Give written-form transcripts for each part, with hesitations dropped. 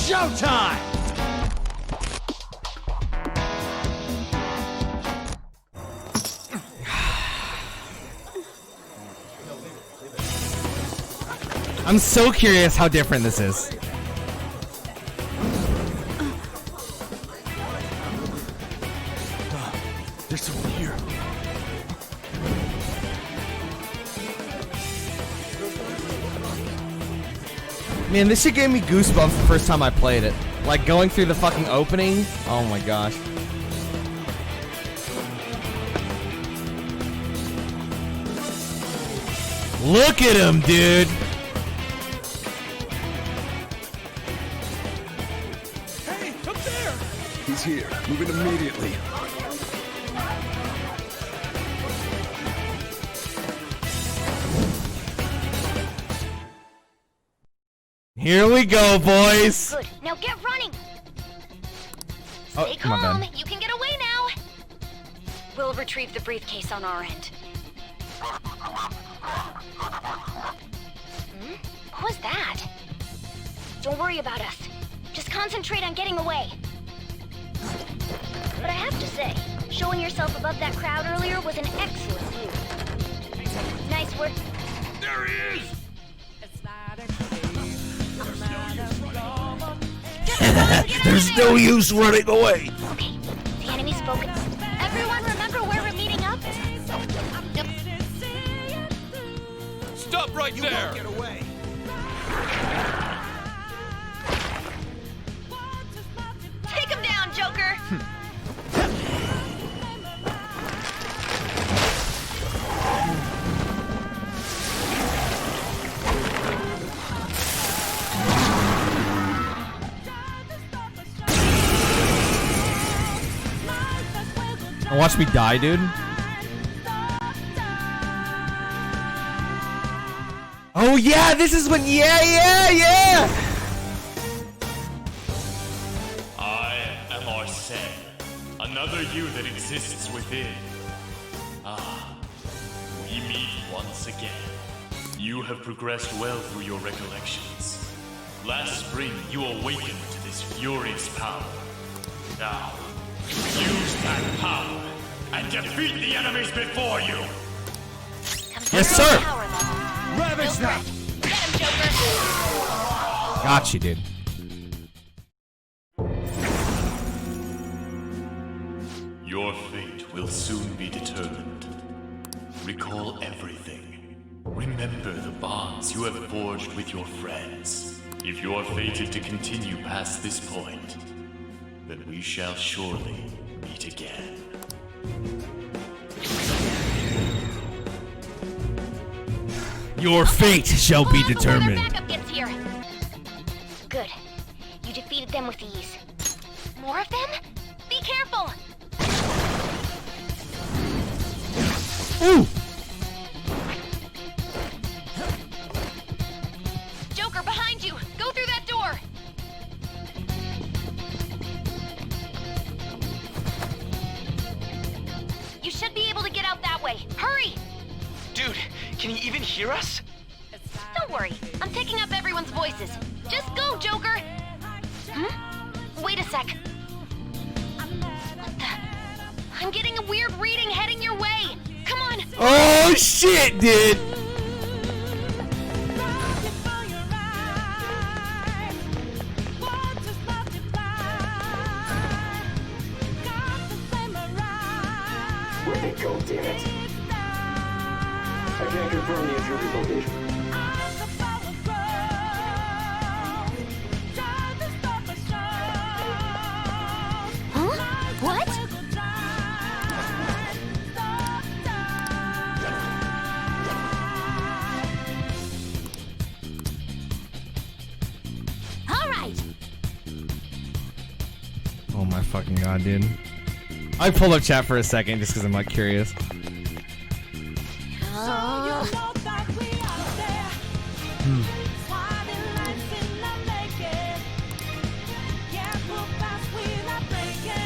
Showtime! I'm so curious how different this is. There's someone here. Man, this shit gave me goosebumps the first time I played it. Like going through the fucking opening. Oh my gosh. Look at him, dude. Hey, up there! He's here. Move it immediately. Here we go, boys. Good. Now get running. Oh, Stay my calm. bad. You can get away now. We'll retrieve the briefcase on our end. What was that? Don't worry about us. Just concentrate on getting away. But I have to say, showing yourself above that crowd earlier was an excellent move. Nice work. There he is! There's no use running away. Okay, the enemy's focused. Everyone remember where we're meeting up? Yep. Stop right there! Get away. Take him down, Joker! Watch me die, dude. Oh yeah, this is when yeah. I am Arsene, another you that exists within. Ah, we meet once again. You have progressed well through your recollections. Last spring, you awakened to this furious power. Now, use that power and defeat the enemies before you! Yes, sir. Ravage them! Get him, Joker! Got you, dude. Your fate will soon be determined. Recall everything. Remember the bonds you have forged with your friends. If you are fated to continue past this point, then we shall surely meet again. Your fate shall be Hold on before determined. their backup gets here. Good. You defeated them with ease. More of them? Be careful! Ooh. Joker, behind you! Go through that door! You should be able to get out that way. Hurry! Dude, can you even hear us? Don't worry. I'm picking up everyone's voices. Just go, Joker! Wait a sec. What the? I'm getting a weird reading heading your way. Come on! Oh shit, dude. Where'd they go, damn it? I can't confirm the intruder's location. Huh? What? All right. Oh my fucking god, dude. I pulled up chat for a second just because I'm like curious.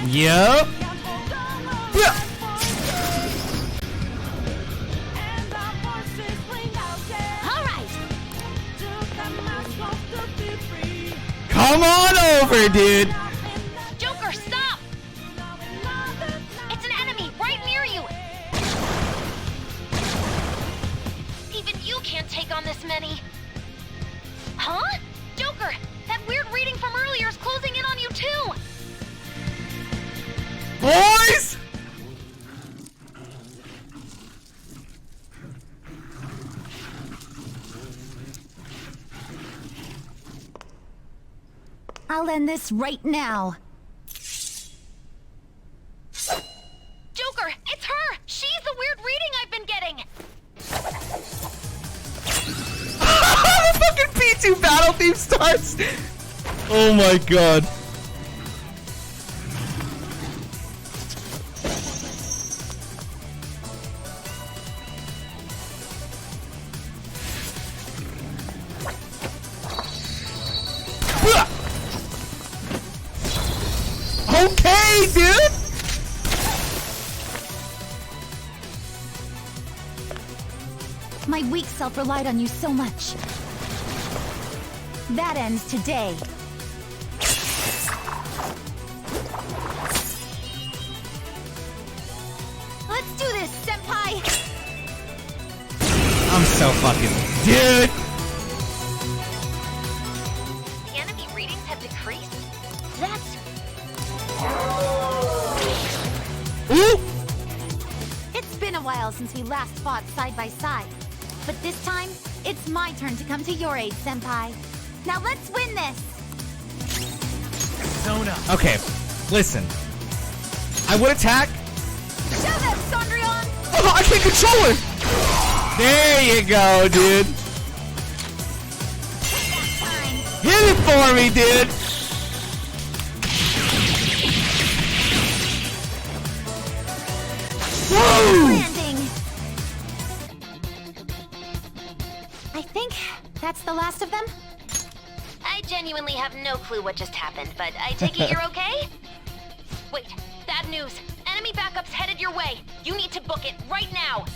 Yep. Yeah. All right. Come Come on over, dude. Joker, stop! It's an enemy right near you. Even you can't take on this many. Huh? Joker, that weird reading from earlier is closing in on you too. Boys! I'll end this right now. Joker, it's her! She's the weird reading I've been getting! The fucking P2 battle theme starts! Oh my god. Okay, dude! My weak self relied on you so much. That ends today. Let's do this, senpai! I'm so fucking... Dude! The enemy readings have decreased? That's... Ooh! It's been a while since we last fought side by side. But this time, it's my turn to come to your aid, senpai. Now let's win this! Okay, listen. I would attack. Show them, Sondrion! Oh, I can't control it! There you go, dude. Hit it for me, dude! Woo! Landing! I think that's the last of them. I genuinely have no clue what just happened, but I take it you're okay? Wait, bad news. Enemy backup's headed your way. You need to book it right now.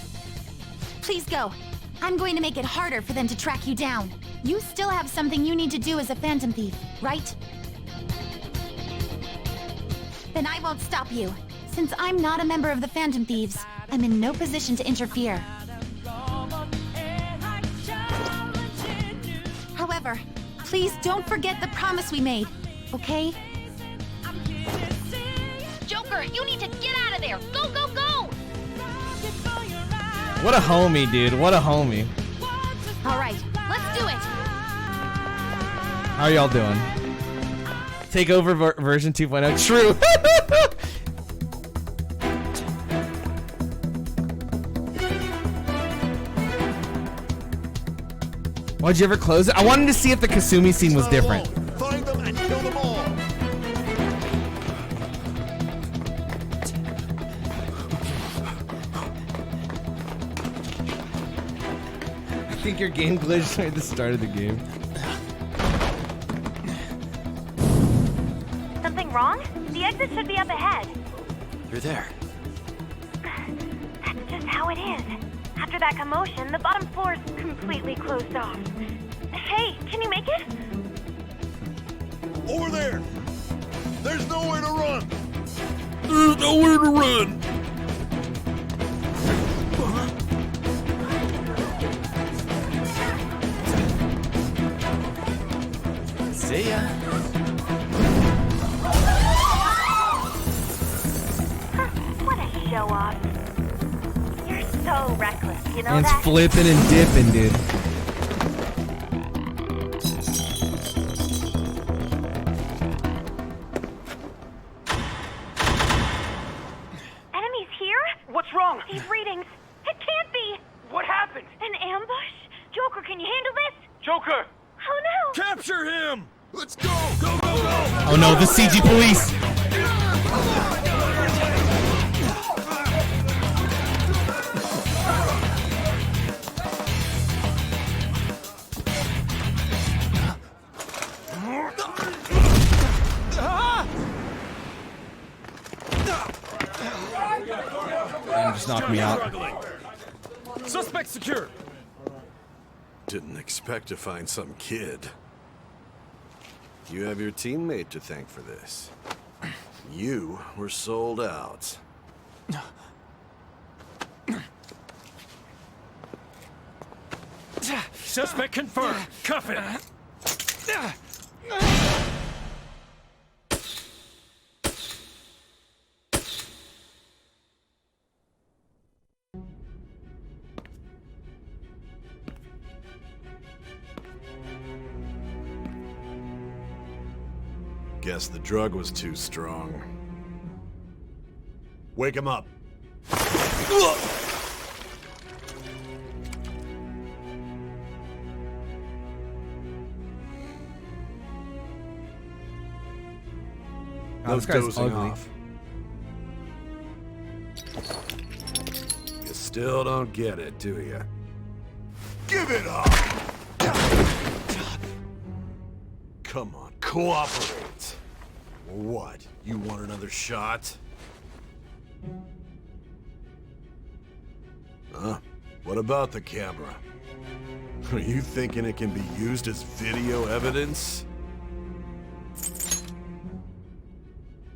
Please go. I'm going to make it harder for them to track you down. You still have something you need to do as a Phantom Thief, right? Then I won't stop you. Since I'm not a member of the Phantom Thieves, I'm in no position to interfere. However, please don't forget the promise we made, okay? Joker, you need to get out of there. Go, go, go! What a homie, dude. What a homie. All right, let's do it. How are y'all doing? Take over version 2.0. True. Why'd you ever close it? I wanted to see if the Kasumi scene was different. Find them and kill them all. I think your game glitched at the start of the game. Something wrong? The exit should be up ahead. You're there. That's just how it is. After that commotion, the bottom floor is completely closed off. Hey, can you make it? Over there. There's nowhere to run. There's nowhere to run. See ya. What a show off. You're so reckless, you know And it's that? flipping and dipping, dude. Enemies here? What's wrong? These readings. It can't be. What happened? An ambush? Joker, can you handle this? Joker! Oh no! Capture him. Let's go. Go, go, go. Oh no, the CG police. Damn, just knocked me out. Suspect secured. Didn't expect to find some kid. You have your teammate to thank for this. You were sold out. Suspect confirmed. Cuff it. Guess the drug was too strong. Wake him up. Oh, this guy's dozing ugly. off. You still don't get it, do you? Give it up! Come on, cooperate. What? You want another shot? Huh? What about the camera? Are you thinking it can be used as video evidence?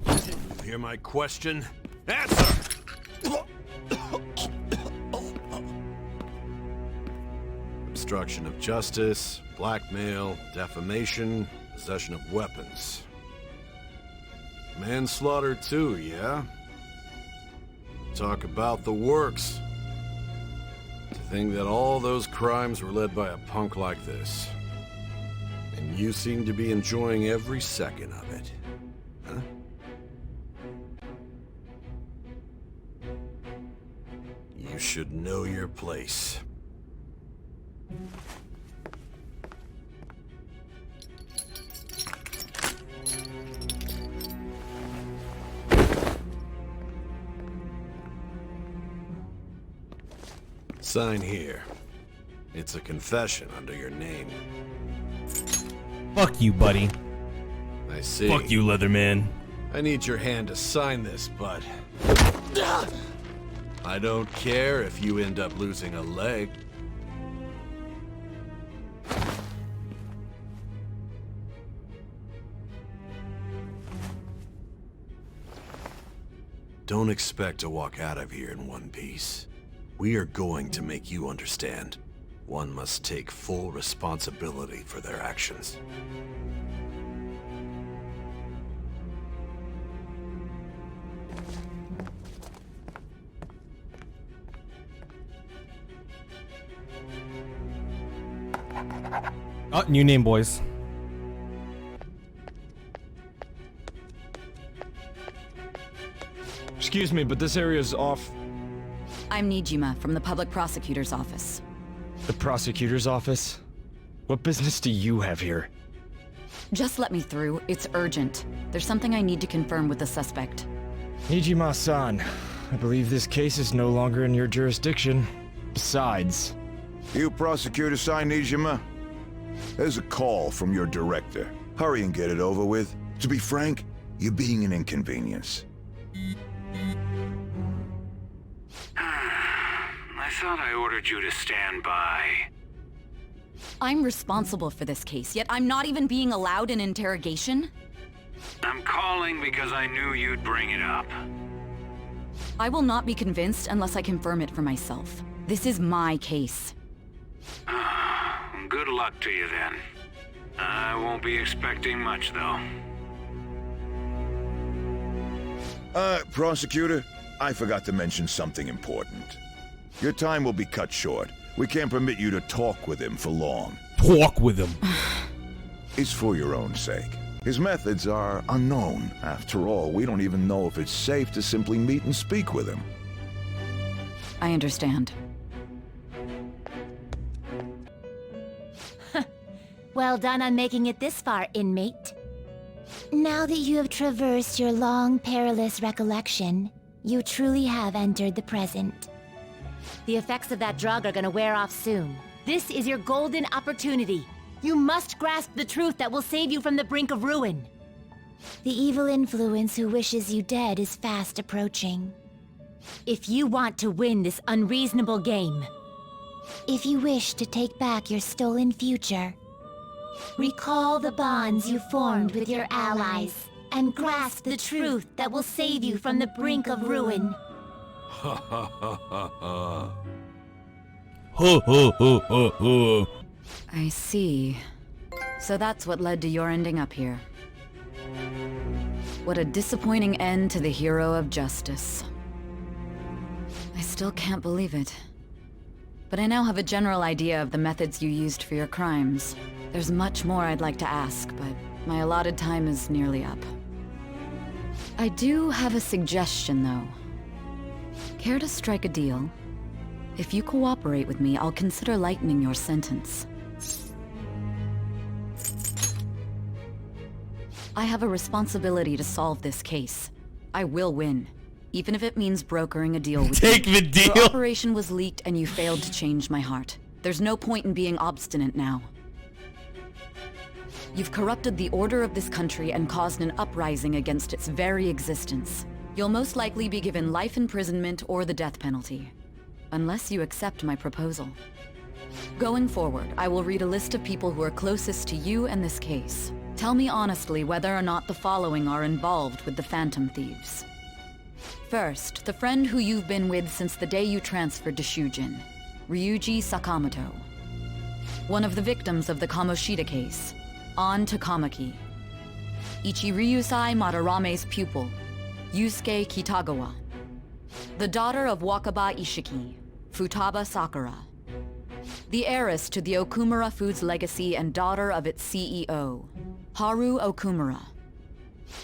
Did you hear my question? Answer! Obstruction of justice, blackmail, defamation, possession of weapons. Manslaughter too, yeah? Talk about the works. To think that all those crimes were led by a punk like this. And you seem to be enjoying every second of it. Huh? You should know your place. Sign here. It's a confession under your name. Fuck you, buddy. I see. Fuck you, Leatherman. I need your hand to sign this, bud. I don't care if you end up losing a leg. Don't expect to walk out of here in one piece. We are going to make you understand. One must take full responsibility for their actions. Oh, new name, boys. Excuse me, but this area's off. I'm Nijima from the Public Prosecutor's Office. The prosecutor's office? What business do you have here? Just let me through. It's urgent. There's something I need to confirm with the suspect. Nijima-san, I believe this case is no longer in your jurisdiction. Besides... You prosecutor signed Nijima? There's a call from your director. Hurry and get it over with. To be frank, you're being an inconvenience. I thought I ordered you to stand by. I'm responsible for this case, yet I'm not even being allowed an interrogation? I'm calling because I knew you'd bring it up. I will not be convinced unless I confirm it for myself. This is my case. Good luck to you then. I won't be expecting much, though. Prosecutor, I forgot to mention something important. Your time will be cut short. We can't permit you to talk with him for long. Talk with him. It's for your own sake. His methods are unknown. After all, we don't even know if it's safe to simply meet and speak with him. I understand. Well done on making it this far, inmate. Now that you have traversed your long, perilous recollection, you truly have entered the present. The effects of that drug are gonna wear off soon. This is your golden opportunity. You must grasp the truth that will save you from the brink of ruin. The evil influence who wishes you dead is fast approaching. If you want to win this unreasonable game, if you wish to take back your stolen future, Recall the bonds you formed with your allies, and grasp the truth that will save you from the brink of ruin. Ha ha ha ha ha. Ho ho ho ho ho. I see. So that's what led to your ending up here. What a disappointing end to the hero of justice. I still can't believe it. But I now have a general idea of the methods you used for your crimes. There's much more I'd like to ask, but my allotted time is nearly up. I do have a suggestion, though. Care to strike a deal? If you cooperate with me, I'll consider lightening your sentence. I have a responsibility to solve this case. I will win, even if it means brokering a deal with Take you. the deal. Your operation was leaked and you failed to change my heart. There's no point in being obstinate now. You've corrupted the order of this country and caused an uprising against its very existence. You'll most likely be given life imprisonment or the death penalty, unless you accept my proposal. Going forward, I will read a list of people who are closest to you and this case. Tell me honestly whether or not the following are involved with the Phantom Thieves. First, the friend who you've been with since the day you transferred to Shujin, Ryuji Sakamoto. One of the victims of the Kamoshida case, An Takamaki. Ichiryusai Madarame's pupil, Yusuke Kitagawa. The daughter of Wakaba Ishiki, Futaba Sakura. The heiress to the Okumura Foods legacy and daughter of its CEO, Haru Okumura.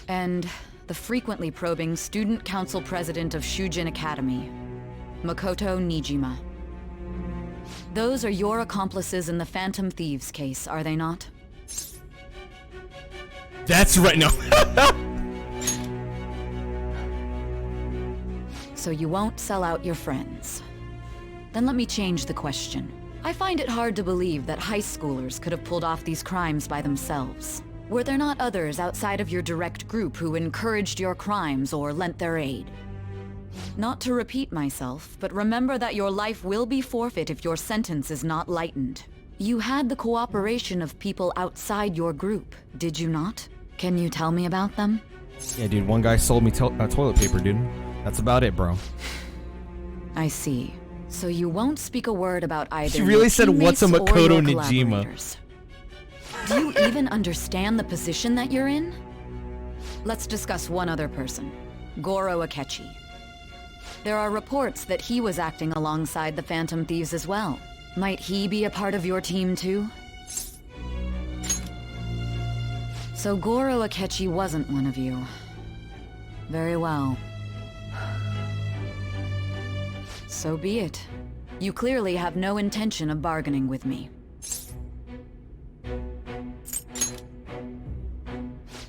And the frequently probing student council president of Shujin Academy, Makoto Nijima. Those are your accomplices in the Phantom Thieves case, are they not? That's right, no. So you won't sell out your friends. Then let me change the question. I find it hard to believe that high schoolers could have pulled off these crimes by themselves. Were there not others outside of your direct group who encouraged your crimes or lent their aid? Not to repeat myself, but remember that your life will be forfeit if your sentence is not lightened. You had the cooperation of people outside your group, did you not? Can you tell me about them? Yeah, dude, one guy sold me toilet paper, dude. That's about it, bro. I see. So you won't speak a word about either She really your said, "What's a teammates or Makoto your Nijima?" collaborators. Do you even understand the position that you're in? Let's discuss one other person, Goro Akechi. There are reports that he was acting alongside the Phantom Thieves as well. Might he be a part of your team too? So Goro Akechi wasn't one of you. Very well. So be it. You clearly have no intention of bargaining with me.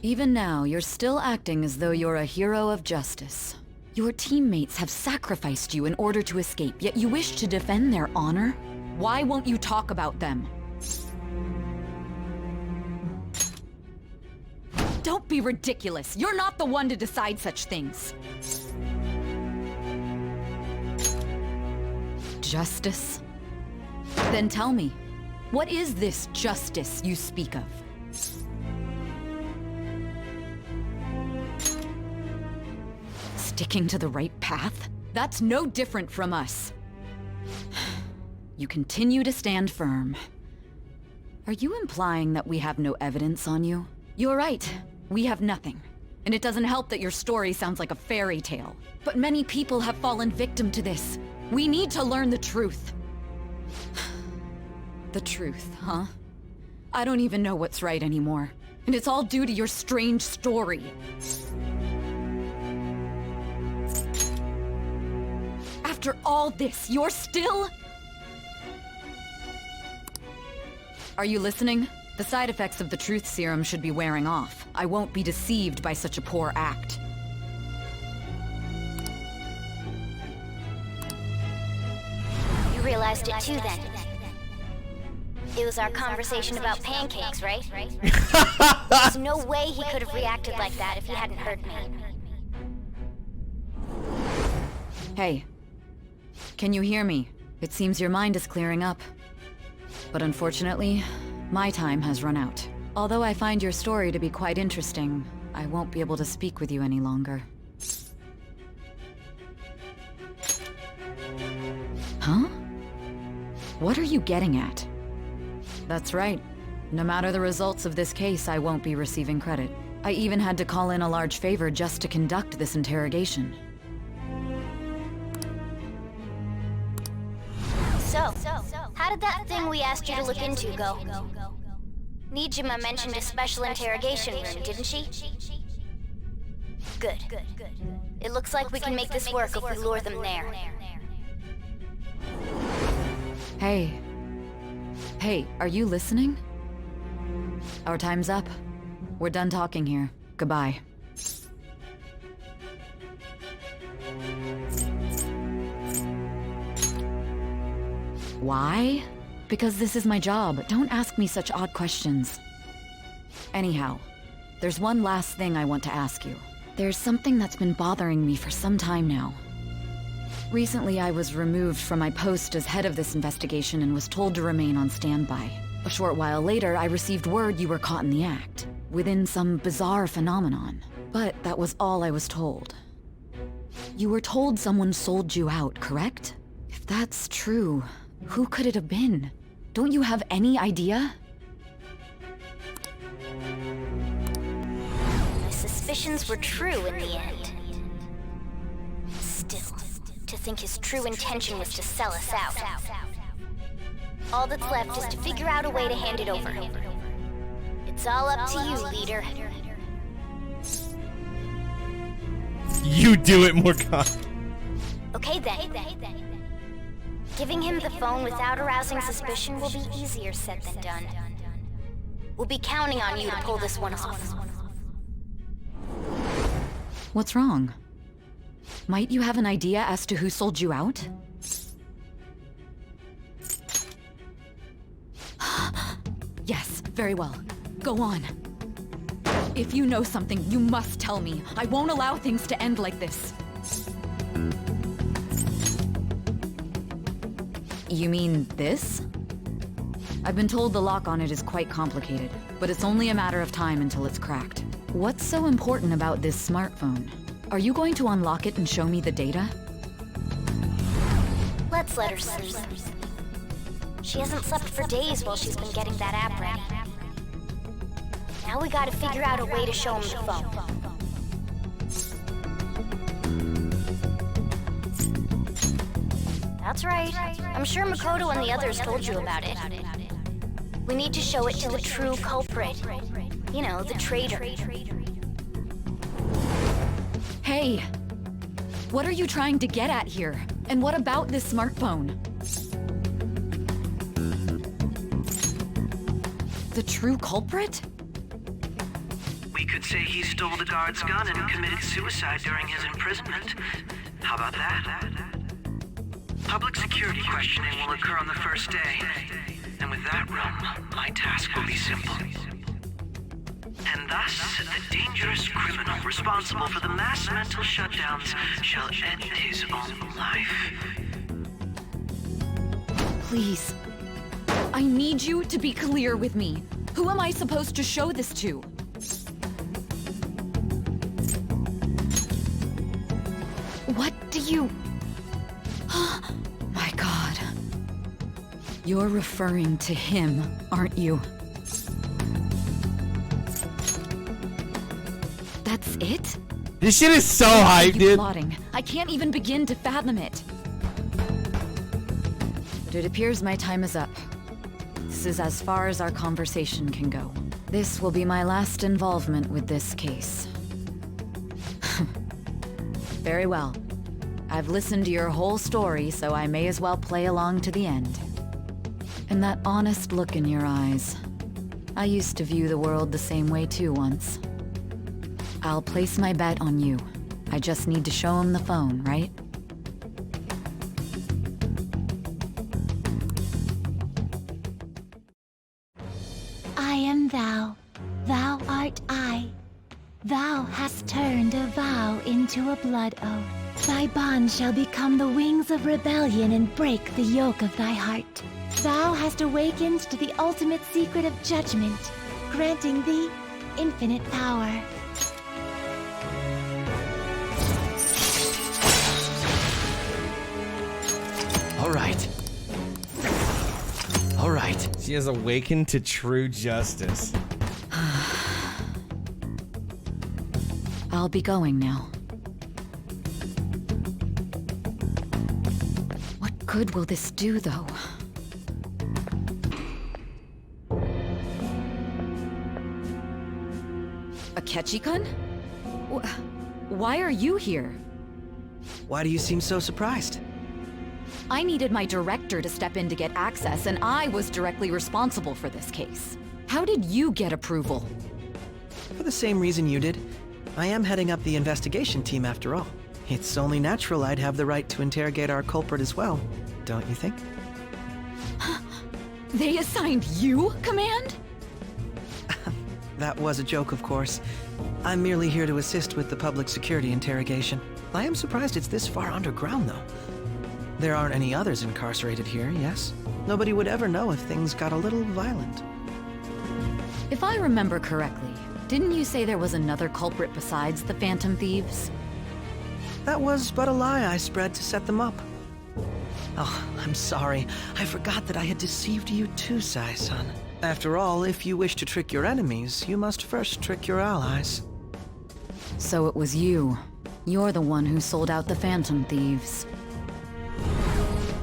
Even now, you're still acting as though you're a hero of justice. Your teammates have sacrificed you in order to escape, yet you wish to defend their honor? Why won't you talk about them? Don't be ridiculous. You're not the one to decide such things. Justice? Then tell me, what is this justice you speak of? Sticking to the right path? That's no different from us. You continue to stand firm. Are you implying that we have no evidence on you? You're right. We have nothing. And it doesn't help that your story sounds like a fairy tale. But many people have fallen victim to this. We need to learn the truth. The truth, huh? I don't even know what's right anymore. And it's all due to your strange story. After all this, you're still... Are you listening? The side effects of the truth serum should be wearing off. I won't be deceived by such a poor act. You realized it too then. It was our conversation about pancakes, right? There's no way he could have reacted like that if he hadn't heard me. Hey. Can you hear me? It seems your mind is clearing up. But unfortunately, My time has run out. Although I find your story to be quite interesting, I won't be able to speak with you any longer. Huh? What are you getting at? That's right. No matter the results of this case, I won't be receiving credit. I even had to call in a large favor just to conduct this interrogation. So, how did that thing we asked you to look into go? Nijima mentioned a special interrogation room, didn't she? Good. It looks like we can make this work if we lure them there. Hey. Hey, are you listening? Our time's up. We're done talking here. Goodbye. Why? Because this is my job. Don't ask me such odd questions. Anyhow, there's one last thing I want to ask you. There's something that's been bothering me for some time now. Recently, I was removed from my post as head of this investigation and was told to remain on standby. A short while later, I received word you were caught in the act, within some bizarre phenomenon. But that was all I was told. You were told someone sold you out, correct? If that's true, who could it have been? Don't you have any idea? My suspicions were true in the end. Still, to think his true intention was to sell us out. All that's left is to figure out a way to hand it over. It's all up to you, leader. You do it, Morgan. Okay then. Giving him the phone without arousing suspicion will be easier said than done. We'll be counting on you to pull this one off. What's wrong? Might you have an idea as to who sold you out? Yes, very well. Go on. If you know something, you must tell me. I won't allow things to end like this. You mean this? I've been told the lock on it is quite complicated, but it's only a matter of time until it's cracked. What's so important about this smartphone? Are you going to unlock it and show me the data? Let's let her sleep. She hasn't slept for days while she's been getting that app ready. Now we gotta figure out a way to show him the phone. That's right. I'm sure Makoto and the others told you about it. We need to show it to the true culprit. You know, the traitor. Hey! What are you trying to get at here? And what about this smartphone? The true culprit? We could say he stole the guard's gun and committed suicide during his imprisonment. How about that? Public security questioning will occur on the first day. And with that run, my task will be simple. And thus, the dangerous criminal responsible for the mass mental shutdowns shall end his own life. Please. I need you to be clear with me. Who am I supposed to show this to? What do you... My God. You're referring to him, aren't you? That's it? This shit is so hype, dude. Plotting? I can't even begin to fathom it. But it appears my time is up. This is as far as our conversation can go. This will be my last involvement with this case. Very well. I've listened to your whole story, so I may as well play along to the end. And that honest look in your eyes. I used to view the world the same way too once. I'll place my bet on you. I just need to show him the phone, right? I am thou, thou art I. Thou hast turned a vow into a blood oath. Thy bond shall become the wings of rebellion and break the yoke of thy heart. Thou hast awakened to the ultimate secret of judgment, granting thee infinite power. All right. She has awakened to true justice. I'll be going now. What good will this do, though? Akechi-kun? Why are you here? Why do you seem so surprised? I needed my director to step in to get access, and I was directly responsible for this case. How did you get approval? For the same reason you did. I am heading up the investigation team after all. It's only natural I'd have the right to interrogate our culprit as well, don't you think? They assigned you command? That was a joke, of course. I'm merely here to assist with the public security interrogation. I am surprised it's this far underground, though. There aren't any others incarcerated here, yes? Nobody would ever know if things got a little violent. If I remember correctly, didn't you say there was another culprit besides the Phantom Thieves? That was but a lie I spread to set them up. Oh, I'm sorry. I forgot that I had deceived you too, Sai-san. After all, if you wish to trick your enemies, you must first trick your allies. So it was you. You're the one who sold out the Phantom Thieves.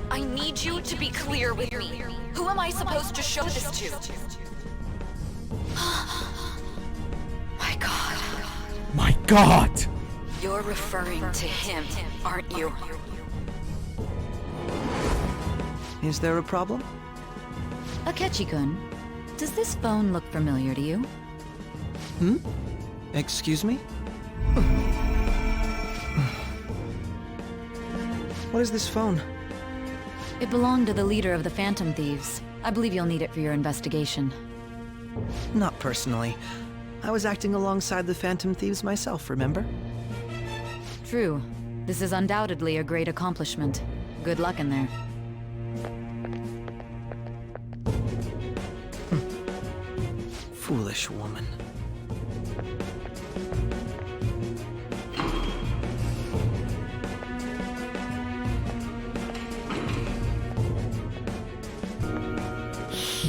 I need you to be clear with me. Who am I supposed to show this to? My God. My God! You're referring to him, aren't you? Is there a problem? Akechi-kun, does this phone look familiar to you? Excuse me? What is this phone? It belonged to the leader of the Phantom Thieves. I believe you'll need it for your investigation. Not personally. I was acting alongside the Phantom Thieves myself, remember? True. This is undoubtedly a great accomplishment. Good luck in there. Foolish woman.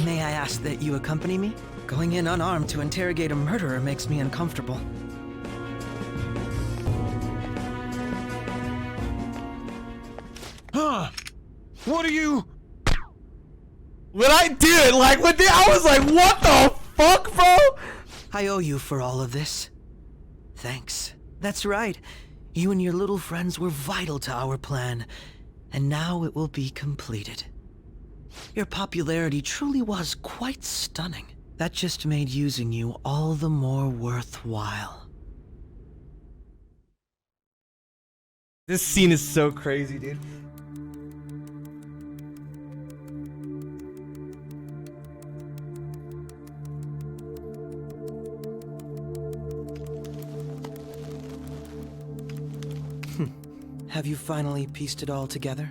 May I ask that you accompany me? Going in unarmed to interrogate a murderer makes me uncomfortable. Huh? What are you? When I did, like, I was like, what the fuck, bro? I owe you for all of this. Thanks. That's right. You and your little friends were vital to our plan, and now it will be completed. Your popularity truly was quite stunning. That just made using you all the more worthwhile. This scene is so crazy, dude. Have you finally pieced it all together?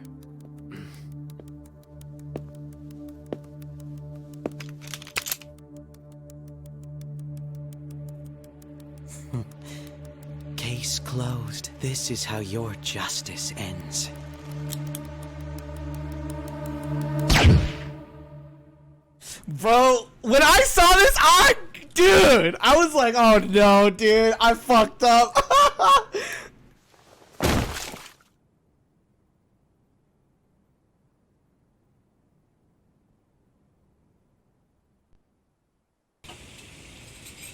Case closed. This is how your justice ends. Bro, when I saw this, dude, I was like, oh no, dude, I fucked up.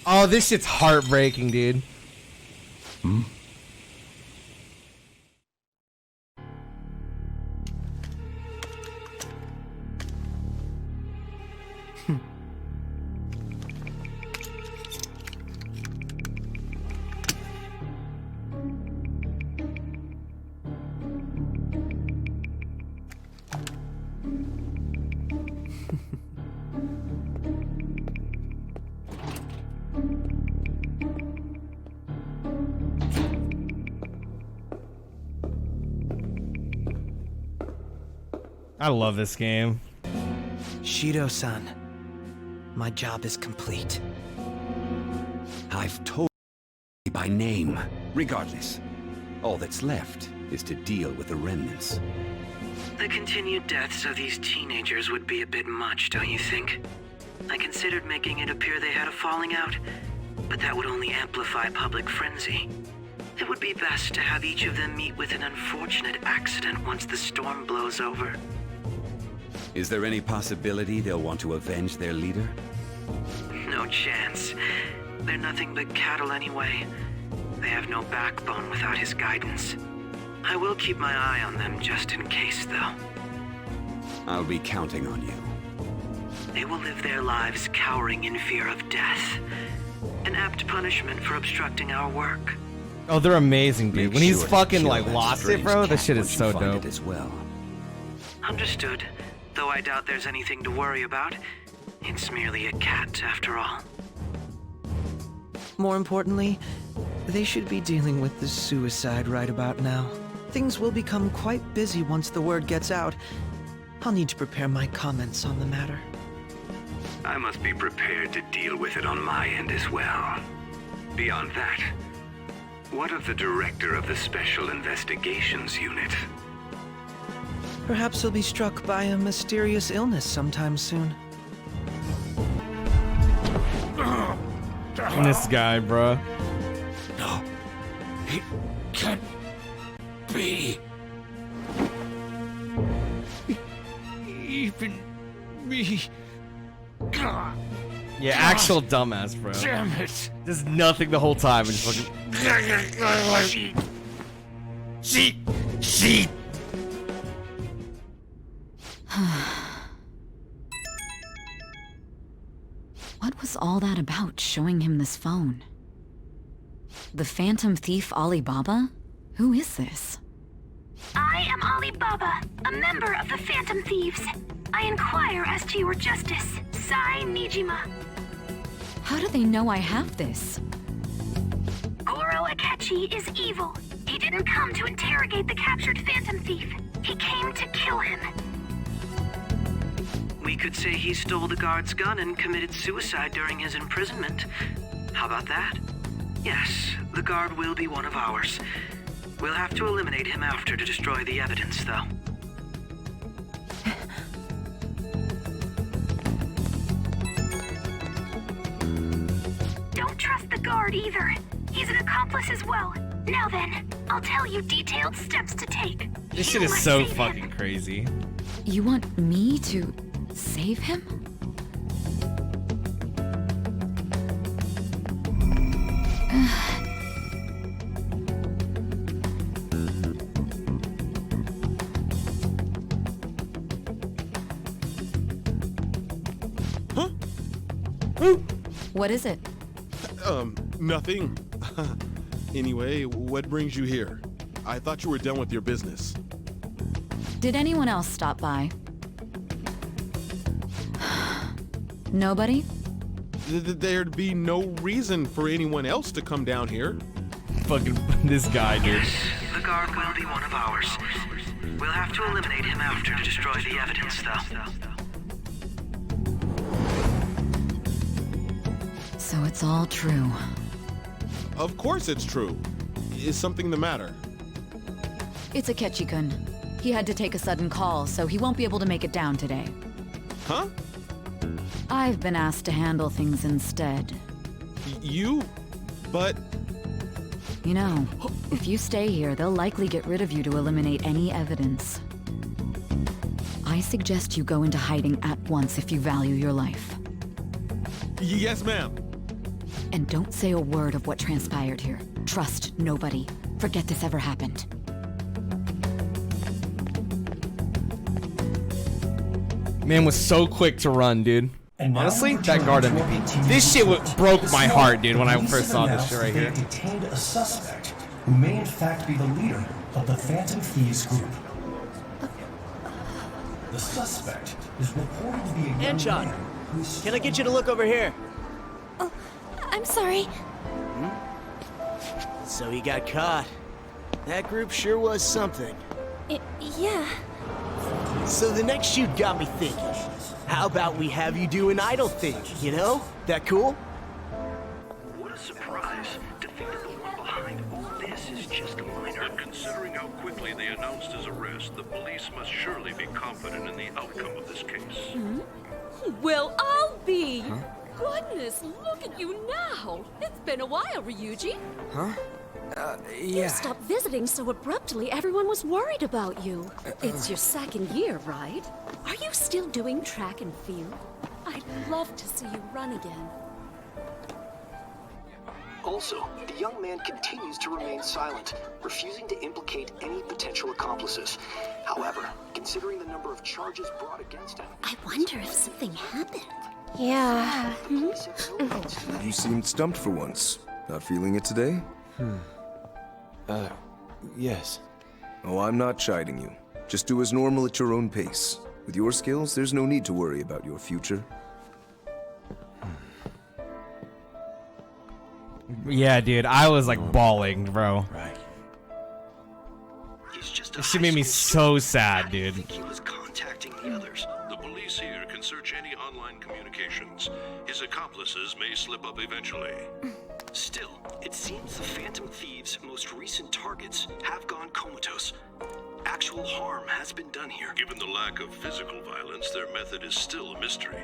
Oh, this shit's heartbreaking, dude. I love this game. Shido-san, my job is complete. I've told you by name. Regardless, all that's left is to deal with the remnants. The continued deaths of these teenagers would be a bit much, don't you think? I considered making it appear they had a falling out, but that would only amplify public frenzy. It would be best to have each of them meet with an unfortunate accident once the storm blows over. Is there any possibility they'll want to avenge their leader? No chance. They're nothing but cattle anyway. They have no backbone without his guidance. I will keep my eye on them just in case, though. I'll be counting on you. They will live their lives cowering in fear of death. An apt punishment for obstructing our work. Oh, they're amazing, dude. Make When he's sure to fucking kill like that lost it, strange bro, this cat shit is once you so find dope. it as well. Understood. Though I doubt there's anything to worry about. It's merely a cat, after all. More importantly, they should be dealing with the suicide right about now. Things will become quite busy once the word gets out. I'll need to prepare my comments on the matter. I must be prepared to deal with it on my end as well. Beyond that, what of the director of the Special Investigations Unit? Perhaps he'll be struck by a mysterious illness sometime soon. This guy, bro. No, it can't be. Even me. Yeah, actual dumbass, bro. Damn it. Does nothing the whole time and just fucking. She. What was all that about, showing him this phone? The Phantom Thief Alibaba? Who is this? I am Alibaba, a member of the Phantom Thieves. I inquire as to your justice, Sai Nijima. How do they know I have this? Goro Akechi is evil. He didn't come to interrogate the captured Phantom Thief. He came to kill him. We could say he stole the guard's gun and committed suicide during his imprisonment. How about that? Yes, the guard will be one of ours. We'll have to eliminate him after to destroy the evidence, though. Don't trust the guard either. He's an accomplice as well. Now then, I'll tell you detailed steps to take. This shit is so fucking crazy. You want me to save him? Huh? What is it? Nothing. Anyway, what brings you here? I thought you were done with your business. Did anyone else stop by? Nobody? There'd be no reason for anyone else to come down here. Fucking this guy, dude. The guard will be one of ours. We'll have to eliminate him after to destroy the evidence, though. So it's all true. Of course it's true. Is something the matter? It's Akechi-kun. He had to take a sudden call, so he won't be able to make it down today. Huh? I've been asked to handle things instead. You? But... You know, if you stay here, they'll likely get rid of you to eliminate any evidence. I suggest you go into hiding at once if you value your life. Yes, ma'am. And don't say a word of what transpired here. Trust nobody. Forget this ever happened. Man was so quick to run, dude. Honestly, that guarded me. This shit broke my heart, dude, when I first saw this shit right here. They detained a suspect who may in fact be the leader of the Phantom Thieves group. The suspect is reported to be a young Anchon, man who's... can I get you to look over here? Oh, I'm sorry. So he got caught. That group sure was something. Yeah. So the next shoot got me thinking. How about we have you do an idol thing, you know? That cool? What a surprise to think that the one behind all this is just a minor. But considering how quickly they announced his arrest, the police must surely be confident in the outcome of this case. Well, I'll be. Goodness, look at you now. It's been a while, Ryuji. Huh? You Yeah. stopped visiting so abruptly, everyone was worried about you. It's your second year, right? Are you still doing track and field? I'd love to see you run again. Also, the young man continues to remain silent, refusing to implicate any potential accomplices. However, considering the number of charges brought against him... I wonder if something happened. Yeah. You seemed stumped for once. Not feeling it today? Yes. Oh, I'm not chiding you. Just do as normal at your own pace. With your skills, there's no need to worry about your future. Yeah, dude, I was like bawling, bro. Right. This shit made me so sad, dude. He was contacting the others. The police here can search any online communications. His accomplices may slip up eventually. Still, it seems the Phantom Thieves' most recent targets have gone comatose. Actual harm has been done here. Given the lack of physical violence, their method is still a mystery.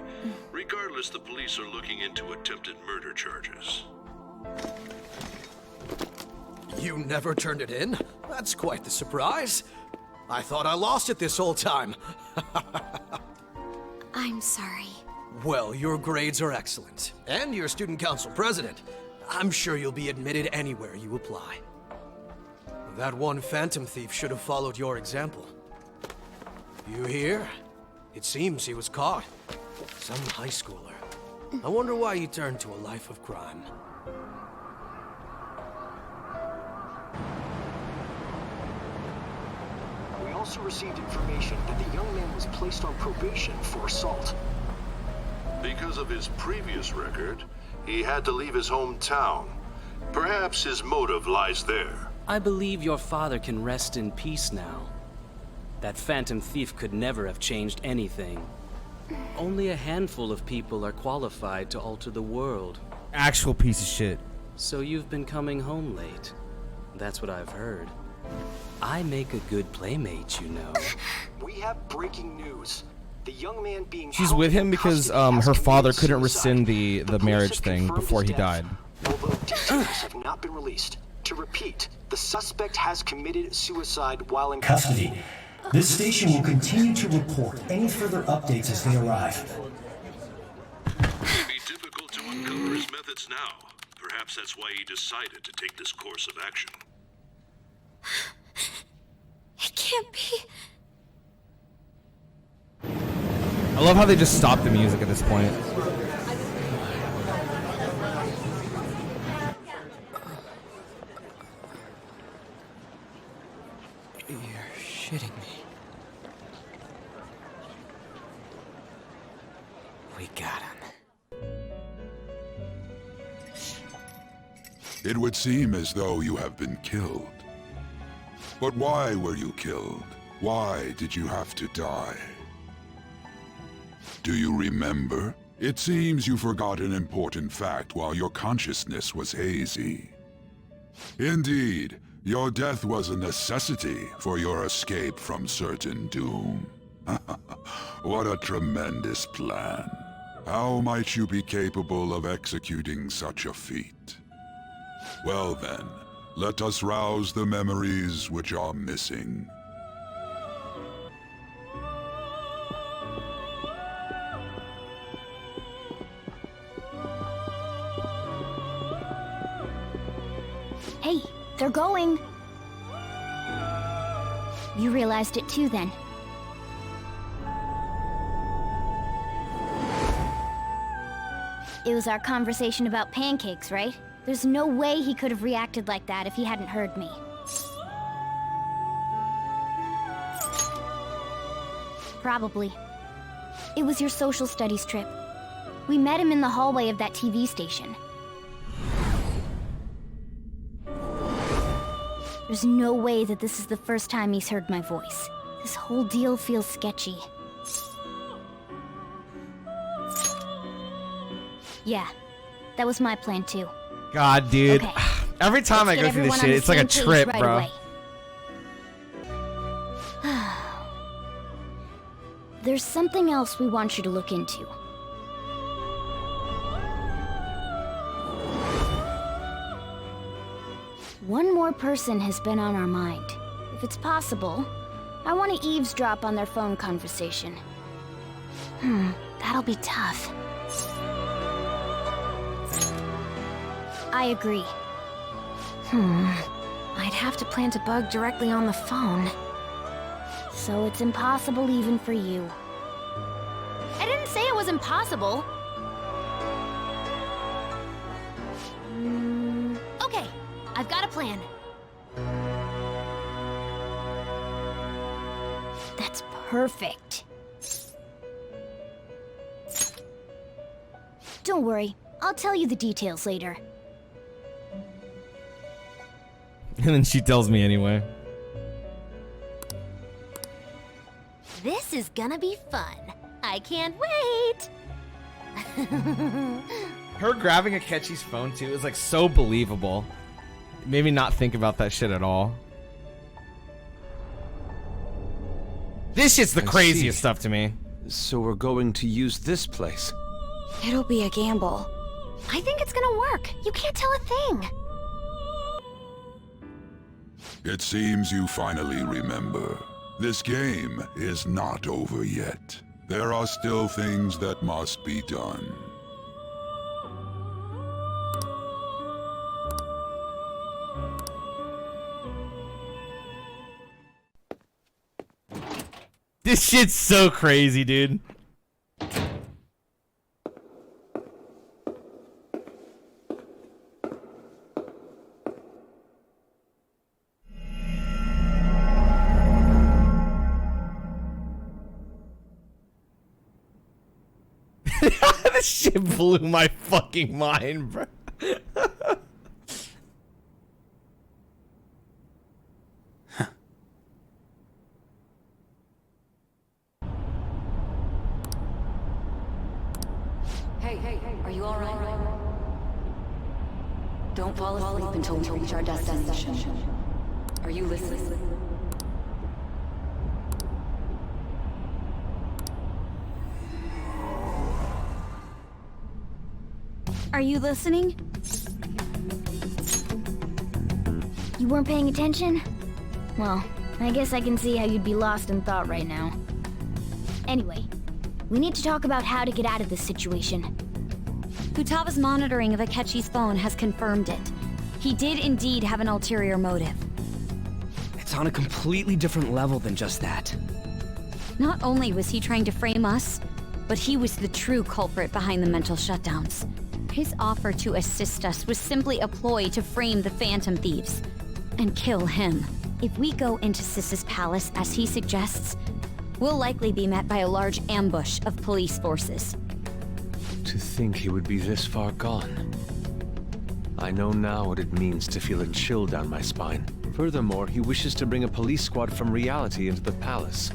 Regardless, the police are looking into attempted murder charges. You never turned it in? That's quite the surprise. I thought I lost it this whole time. I'm sorry. Well, your grades are excellent. And you're student council president. I'm sure you'll be admitted anywhere you apply. That one phantom thief should have followed your example. You hear? It seems he was caught. Some high schooler. I wonder why he turned to a life of crime. We also received information that the young man was placed on probation for assault. Because of his previous record, he had to leave his hometown. Perhaps his motive lies there. I believe your father can rest in peace now. That phantom thief could never have changed anything. Only a handful of people are qualified to alter the world. Actual piece of shit. So you've been coming home late. That's what I've heard. I make a good playmate, you know. We have breaking news. The young man being She's held with him in because custody has her father committed couldn't suicide. rescind the police marriage have thing confirmed before his he death, died. Although details have not been released. To repeat, the suspect has committed suicide while in Custody. This station will continue to report any further updates as they arrive. It may be difficult to uncover his methods now. Perhaps that's why he decided to take this course of action. It can't be. I love how they just stopped the music at this point. You're shitting me. We got him. It would seem as though you have been killed. But why were you killed? Why did you have to die? Do you remember? It seems you forgot an important fact while your consciousness was hazy. Indeed, your death was a necessity for your escape from certain doom. What a tremendous plan. How might you be capable of executing such a feat? Well then, let us rouse the memories which are missing. Hey, they're going. You realized it too, then. It was our conversation about pancakes, right? There's no way he could have reacted like that if he hadn't heard me. Probably. It was your social studies trip. We met him in the hallway of that TV station. There's no way that this is the first time he's heard my voice. This whole deal feels sketchy. Yeah, that was my plan too. God, dude. Okay. Every time I Let's go get through this everyone shit, on the it's like a same trip, page right bro. away. There's something else we want you to look into. One more person has been on our mind. If it's possible, I want to eavesdrop on their phone conversation. That'll be tough. I agree. I'd have to plant a bug directly on the phone. So it's impossible even for you. I didn't say it was impossible. Okay, I've got a plan. That's perfect. Don't worry, I'll tell you the details later. And then she tells me anyway. This is gonna be fun. I can't wait. Her grabbing Akechi's phone too is like so believable. It made me not think about that shit at all. This shit's the craziest stuff to me. So we're going to use this place. It'll be a gamble. I think it's gonna work. You can't tell a thing. It seems you finally remember. This game is not over yet. There are still things that must be done. This shit's so crazy, dude. This shit blew my fucking mind, bro. Hey, are you alright? Don't fall asleep until we reach our destination. Are you listening? Are you listening? You weren't paying attention? Well, I guess I can see how you'd be lost in thought right now. Anyway, we need to talk about how to get out of this situation. Futaga's monitoring of Akechi's phone has confirmed it. He did indeed have an ulterior motive. It's on a completely different level than just that. Not only was he trying to frame us, but he was the true culprit behind the mental shutdowns. His offer to assist us was simply a ploy to frame the Phantom Thieves and kill him. If we go into Sis's palace as he suggests, we'll likely be met by a large ambush of police forces. To think he would be this far gone. I know now what it means to feel a chill down my spine. Furthermore, he wishes to bring a police squad from reality into the palace.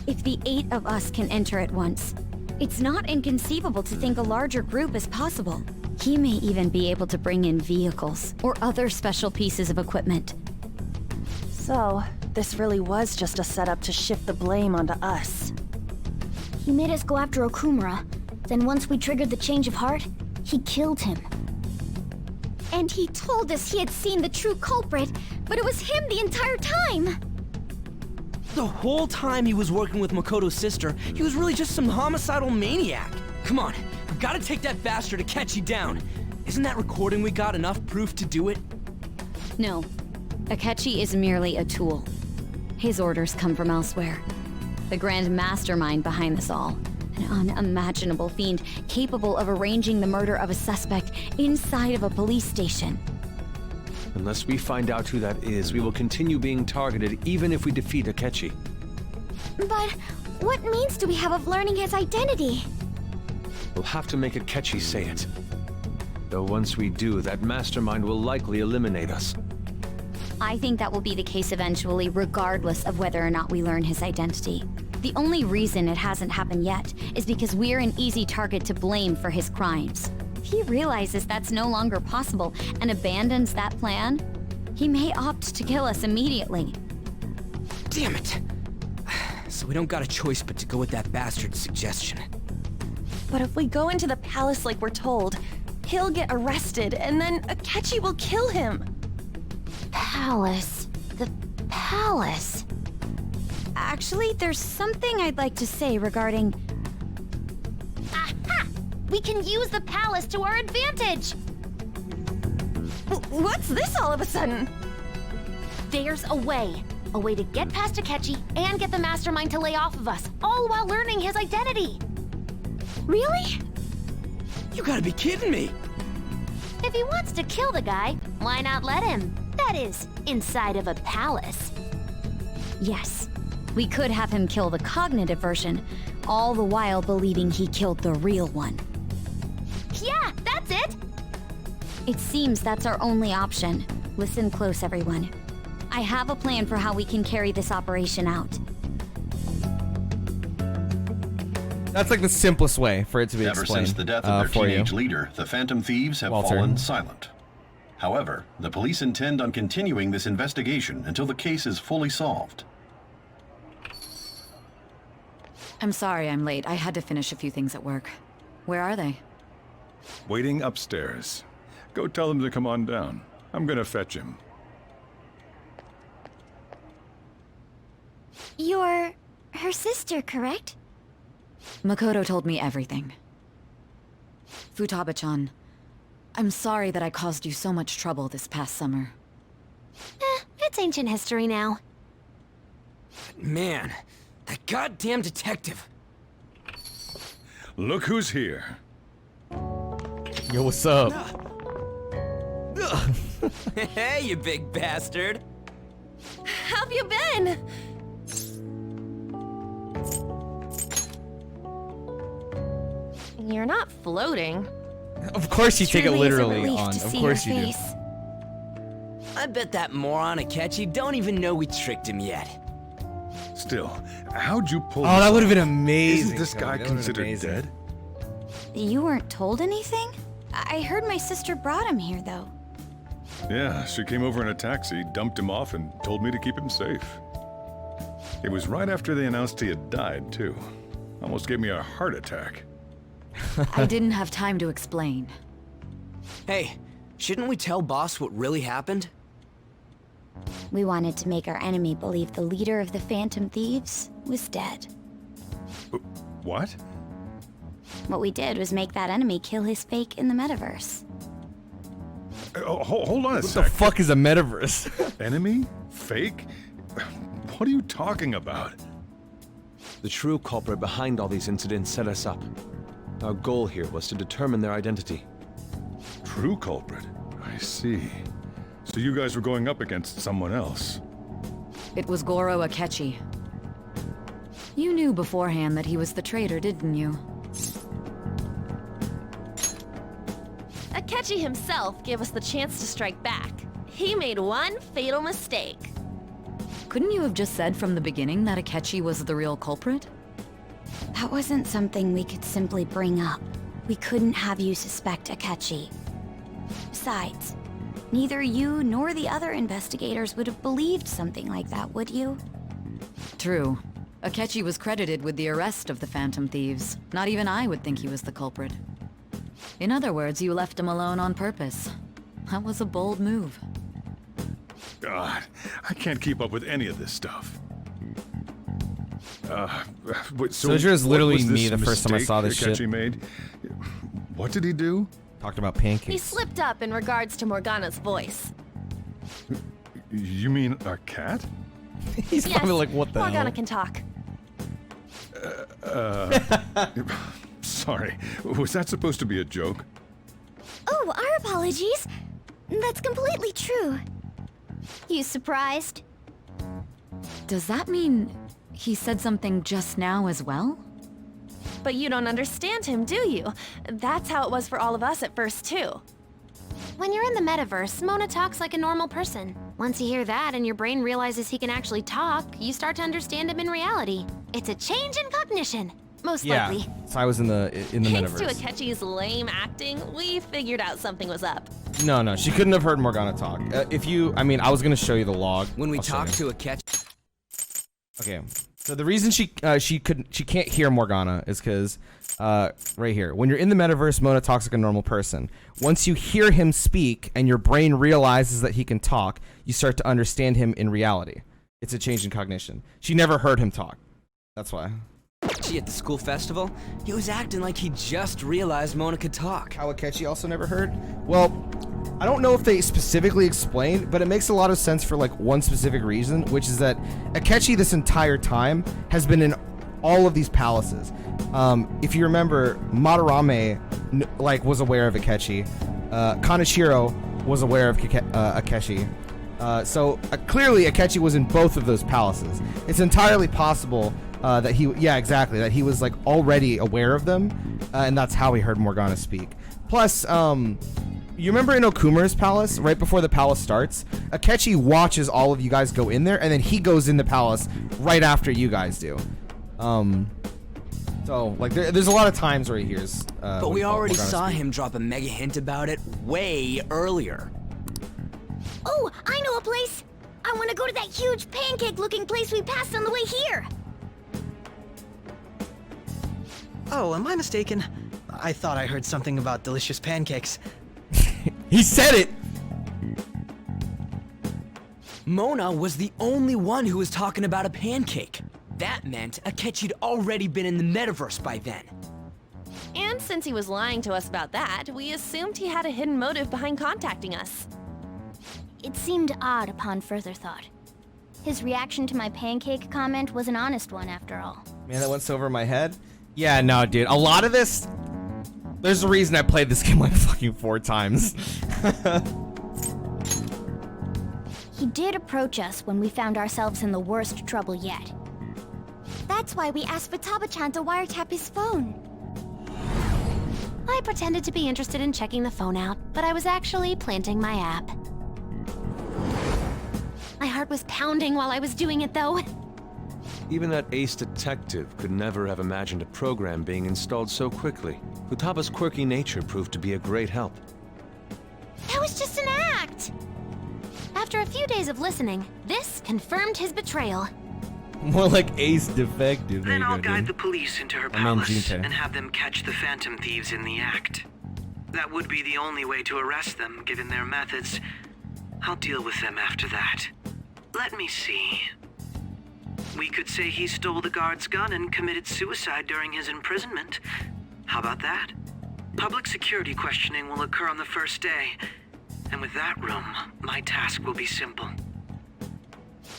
If the 8 of us can enter at once, it's not inconceivable to think a larger group is possible. He may even be able to bring in vehicles or other special pieces of equipment. So, this really was just a setup to shift the blame onto us. He made us go after Okumura. Then once we triggered the change of heart, he killed him. And he told us he had seen the true culprit, but it was him the entire time! The whole time he was working with Makoto's sister, he was really just some homicidal maniac. Come on, we've got to take that bastard Akechi down. Isn't that recording we got enough proof to do it? No. Akechi is merely a tool. His orders come from elsewhere. The grand mastermind behind this all. An unimaginable fiend capable of arranging the murder of a suspect inside of a police station. Unless we find out who that is, we will continue being targeted even if we defeat Akechi. But what means do we have of learning his identity? We'll have to make Akechi say it. Though once we do, that mastermind will likely eliminate us. I think that will be the case eventually, regardless of whether or not we learn his identity. The only reason it hasn't happened yet is because we're an easy target to blame for his crimes. If he realizes that's no longer possible and abandons that plan, he may opt to kill us immediately. Damn it! So we don't got a choice but to go with that bastard's suggestion. But if we go into the palace like we're told, he'll get arrested and then Akechi will kill him. Palace. The palace. Actually, there's something I'd like to say regarding... Aha! We can use the palace to our advantage! What's this all of a sudden? There's a way. A way to get past Akechi and get the mastermind to lay off of us, all while learning his identity. Really? You gotta be kidding me! If he wants to kill the guy, why not let him? That is, inside of a palace. Yes. We could have him kill the cognitive version, all the while believing he killed the real one. Yeah, that's it! It seems that's our only option. Listen close, everyone. I have a plan for how we can carry this operation out. That's like the simplest way for it to be Ever explained. since the death of their teenage you. leader, the Phantom Thieves have Walter. fallen silent. However, the police intend on continuing this investigation until the case is fully solved. I'm sorry I'm late. I had to finish a few things at work. Where are they? Waiting upstairs. Go tell them to come on down. I'm gonna fetch him. You're her sister, correct? Makoto told me everything. Futaba-chan, I'm sorry that I caused you so much trouble this past summer. It's ancient history now. Man, that goddamn detective. Look who's here. Yo, what's up? Hey, you big bastard. How've you been? You're not floating. Of course you take it Truly is a literally relief on. to Of see course your you do. face. I bet that moron Akechi don't even know we tricked him yet. Still, how'd you pull Oh, that this would have off? been amazing. Isn't this Cody. guy That would've been considered amazing. dead? You weren't told anything? I heard my sister brought him here, though. Yeah, she came over in a taxi, dumped him off, and told me to keep him safe. It was right after they announced he had died, too. Almost gave me a heart attack. I didn't have time to explain. Hey, shouldn't we tell boss what really happened? We wanted to make our enemy believe the leader of the Phantom Thieves was dead. What? What we did was make that enemy kill his fake in the metaverse. Hold on a What sec. the fuck is a metaverse? Enemy? Fake? What are you talking about? The true culprit behind all these incidents set us up. Our goal here was to determine their identity. True culprit? I see. So you guys were going up against someone else. It was Goro Akechi. You knew beforehand that he was the traitor, didn't you? Akechi himself gave us the chance to strike back. He made one fatal mistake. Couldn't you have just said from the beginning that Akechi was the real culprit? That wasn't something we could simply bring up. We couldn't have you suspect Akechi. Besides, neither you nor the other investigators would have believed something like that, would you? True. Akechi was credited with the arrest of the Phantom Thieves. Not even I would think he was the culprit. In other words, you left him alone on purpose. That was a bold move. God, I can't keep up with any of this stuff. Sojourner is what literally was me this the first time I saw this mistake shit. Akechi made? What did he do? Talked about He pancakes. slipped up in regards to Morgana's voice. You mean a cat? He's Yes, probably like, what the Morgana hell? can talk. Sorry, was that supposed to be a joke? Oh, our apologies. That's completely true. You surprised? Does that mean he said something just now as well? But you don't understand him, do you? That's how it was for all of us at first, too. When you're in the metaverse, Mona talks like a normal person. Once you hear that and your brain realizes he can actually talk, you start to understand him in reality. It's a change in cognition, most Yeah, likely. so I was in the Thanks metaverse. to Akechi's lame acting, we figured out something was up. No, she couldn't have heard Morgana talk. I was gonna show you the log. When we I'll show talked you. to Akechi. Okay, so the reason she can't hear Morgana is because right here, when you're in the metaverse, Mona talks like a normal person. Once you hear him speak and your brain realizes that he can talk, you start to understand him in reality. It's a change in cognition. She never heard him talk. That's why. Akechi at the school festival, he was acting like he just realized Mona could talk. How Akechi also never heard? Well, I don't know if they specifically explained, but it makes a lot of sense for like one specific reason, which is that Akechi this entire time has been in all of these palaces. If you remember, Madarame was aware of Akechi. Kaneshiro was aware of Akechi. So clearly Akechi was in both of those palaces. It's entirely possible that he was like already aware of them, and that's how he heard Morgana speak. Plus, you remember in Okuma's palace, right before the palace starts, Akechi watches all of you guys go in there, and then he goes in the palace right after you guys do. So like there's a lot of times where he hears. But we already Morgana saw speak. him drop a mega hint about it way earlier. Oh, I know a place! I want to go to that huge pancake-looking place we passed on the way here! Oh, am I mistaken? I thought I heard something about delicious pancakes. He said it! Mona was the only one who was talking about a pancake. That meant Akechi'd already been in the metaverse by then. And since he was lying to us about that, we assumed he had a hidden motive behind contacting us. It seemed odd upon further thought. His reaction to my pancake comment was an honest one, after all. Man, that went so over my head. Yeah, no, dude. A lot of this... There's a reason I played this game like fucking 4 times. He did approach us when we found ourselves in the worst trouble yet. That's why we asked Futaba-chan to wiretap his phone. I pretended to be interested in checking the phone out, but I was actually planting my app. My heart was pounding while I was doing it, though. Even that ace detective could never have imagined a program being installed so quickly. Futaba's quirky nature proved to be a great help. That was just an act! After a few days of listening, this confirmed his betrayal. More like ace defective. Then I'll guide the police into her palace Jinta. and have them catch the phantom thieves in the act. That would be the only way to arrest them, given their methods. I'll deal with them after that. Let me see. We could say he stole the guard's gun and committed suicide during his imprisonment. How about that? Public security questioning will occur on the first day. And with that room, my task will be simple.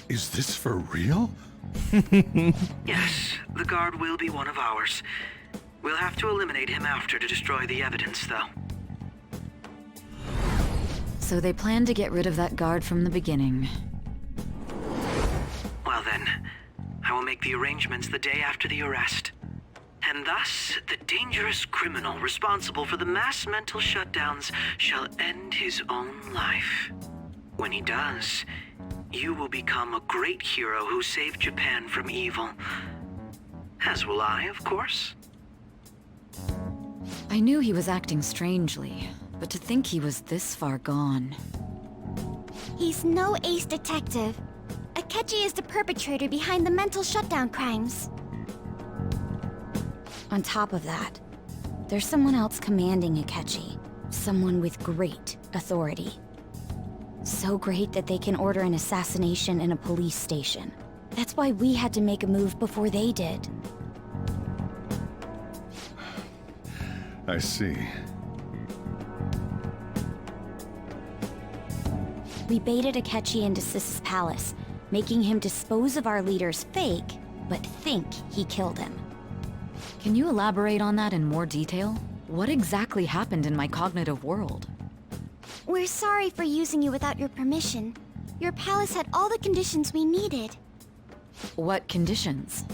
Is this for real? Yes, the guard will be one of ours. We'll have to eliminate him after to destroy the evidence, though. So they planned to get rid of that guard from the beginning. Well then, I will make the arrangements the day after the arrest. And thus, the dangerous criminal responsible for the mass mental shutdowns shall end his own life. When he does, you will become a great hero who saved Japan from evil. As will I, of course. I knew he was acting strangely, but to think he was this far gone. He's no ace detective. Akechi is the perpetrator behind the mental shutdown crimes. On top of that, there's someone else commanding Akechi. Someone with great authority. So great that they can order an assassination in a police station. That's why we had to make a move before they did. I see. We baited Akechi into Sis's palace, making him dispose of our leader's fake, but think he killed him. Can you elaborate on that in more detail? What exactly happened in my cognitive world? We're sorry for using you without your permission. Your palace had all the conditions we needed. What conditions?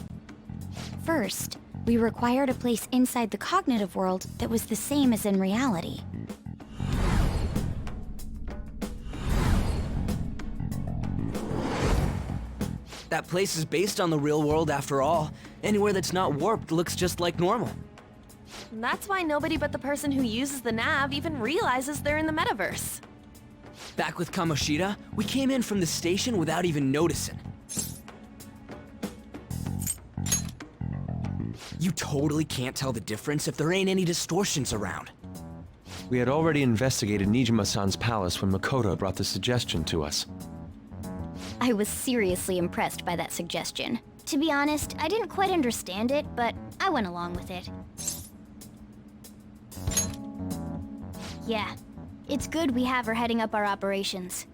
First, we required a place inside the cognitive world that was the same as in reality. That place is based on the real world after all. Anywhere that's not warped looks just like normal. That's why nobody but the person who uses the nav even realizes they're in the metaverse. Back with Kamoshida, we came in from the station without even noticing. You totally can't tell the difference if there ain't any distortions around. We had already investigated Nijima-san's palace when Makoto brought the suggestion to us. I was seriously impressed by that suggestion. To be honest, I didn't quite understand it, but I went along with it. Yeah, it's good we have her heading up our operations.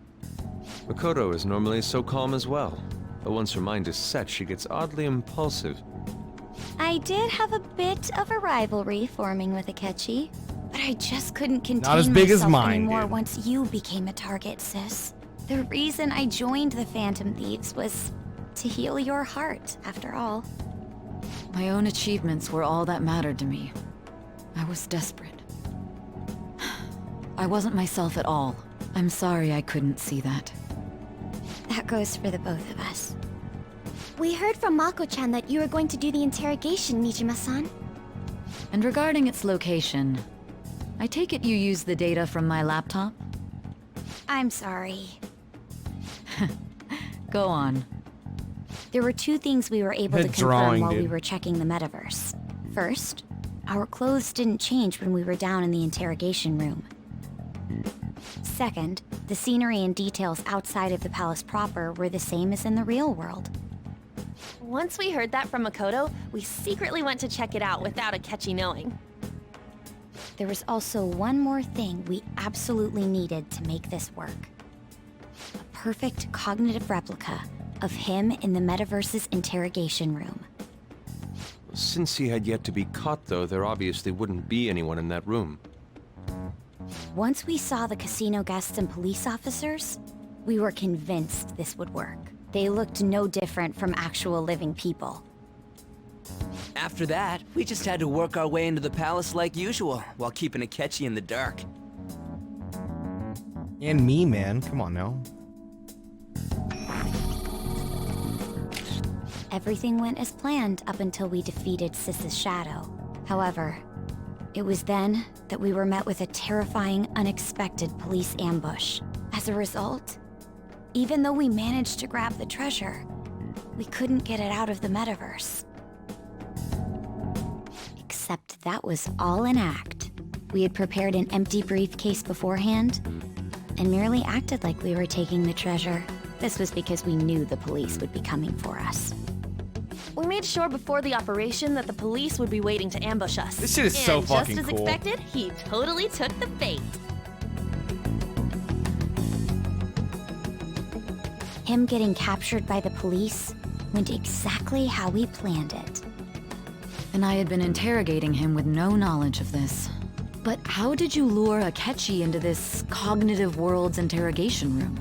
Makoto is normally so calm as well, but once her mind is set, she gets oddly impulsive. I did have a bit of a rivalry forming with Akechi, but I just couldn't contain Not as big as myself mine, anymore dude. once you became a target, sis. The reason I joined the Phantom Thieves was to heal your heart, after all. My own achievements were all that mattered to me. I was desperate. I wasn't myself at all. I'm sorry I couldn't see that. That goes for the both of us. We heard from Mako-chan that you were going to do the interrogation, Nijima-san. And regarding its location, I take it you used the data from my laptop? I'm sorry. Go on. There were two things we were able to confirm while we were checking the metaverse. First, our clothes didn't change when we were down in the interrogation room. Second, the scenery and details outside of the palace proper were the same as in the real world. Once we heard that from Makoto, we secretly went to check it out without Akechi knowing. There was also one more thing we absolutely needed to make this work. A perfect cognitive replica of him in the metaverse's interrogation room. Since he had yet to be caught, though, there obviously wouldn't be anyone in that room. Once we saw the casino guests and police officers, we were convinced this would work. They looked no different from actual living people. After that, we just had to work our way into the palace like usual, while keeping Akechi in the dark. And me, man. Come on now. Everything went as planned up until we defeated Sis's shadow. However, it was then that we were met with a terrifying, unexpected police ambush. As a result, even though we managed to grab the treasure, we couldn't get it out of the metaverse. Except that was all an act. We had prepared an empty briefcase beforehand and merely acted like we were taking the treasure. This was because we knew the police would be coming for us. We made sure before the operation that the police would be waiting to ambush us. This shit is so fucking just as cool. expected, he totally took the bait. Him getting captured by the police went exactly how we planned it. And I had been interrogating him with no knowledge of this. But how did you lure Akechi into this cognitive world's interrogation room?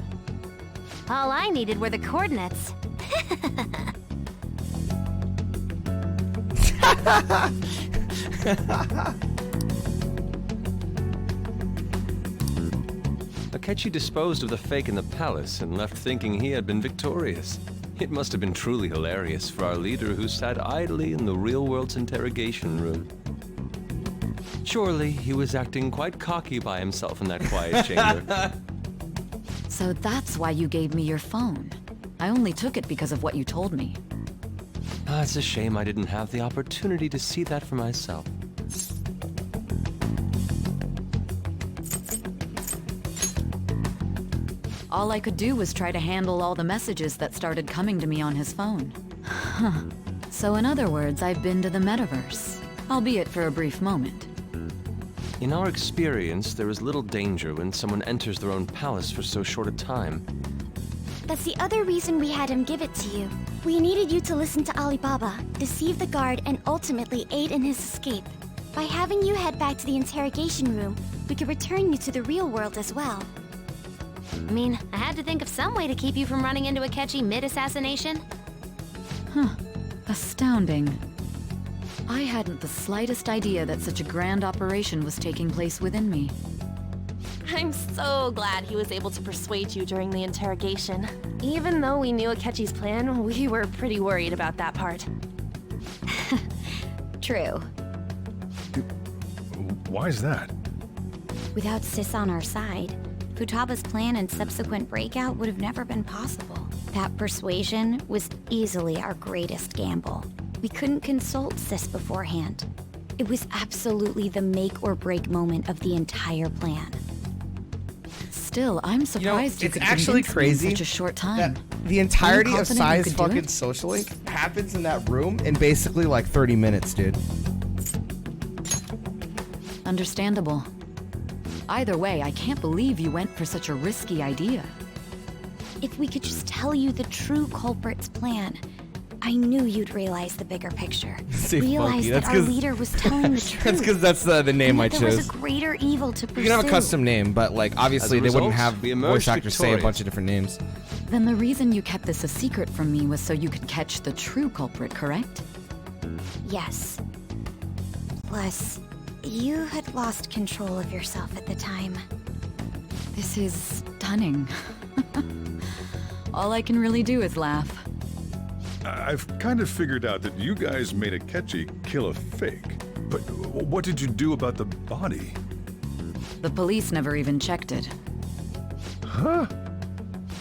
All I needed were the coordinates. Akechi disposed of the fake in the palace and left thinking he had been victorious. It must have been truly hilarious for our leader who sat idly in the real world's interrogation room. Surely he was acting quite cocky by himself in that quiet chamber. So that's why you gave me your phone. I only took it because of what you told me. It's a shame I didn't have the opportunity to see that for myself. All I could do was try to handle all the messages that started coming to me on his phone. Huh. So in other words, I've been to the metaverse, albeit for a brief moment. In our experience, there is little danger when someone enters their own palace for so short a time. That's the other reason we had him give it to you. We needed you to listen to Alibaba, deceive the guard, and ultimately aid in his escape. By having you head back to the interrogation room, we could return you to the real world as well. I mean, I had to think of some way to keep you from running into Akechi mid-assassination. Huh. Astounding. I hadn't the slightest idea that such a grand operation was taking place within me. I'm so glad he was able to persuade you during the interrogation. Even though we knew Akechi's plan, we were pretty worried about that part. true. Why is that? Without Sis on our side, Futaba's plan and subsequent breakout would have never been possible. That persuasion was easily our greatest gamble. We couldn't consult Sis beforehand. It was absolutely the make or break moment of the entire plan. Still, I'm surprised you it's could actually convince me in crazy such a short time. that the entirety of confident you Sai's could do fucking it? social link happens in that room in basically like 30 minutes, dude. Understandable. Either way, I can't believe you went for such a risky idea. If we could just tell you the true culprit's plan, I knew you'd realize the bigger picture. Say Realize funky. that That's our 'cause- leader was telling the truth. That's because that's the name I and that there was chose. a greater evil to pursue. You can have a custom name, but like obviously they wouldn't have voice actors say a bunch of different names. Then the reason you kept this a secret from me was so you could catch the true culprit, correct? Yes. Plus, you had lost control of yourself at the time. This is stunning. All I can really do is laugh. I've kind of figured out that you guys made Akechi kill a fake. But what did you do about the body? The police never even checked it. Huh?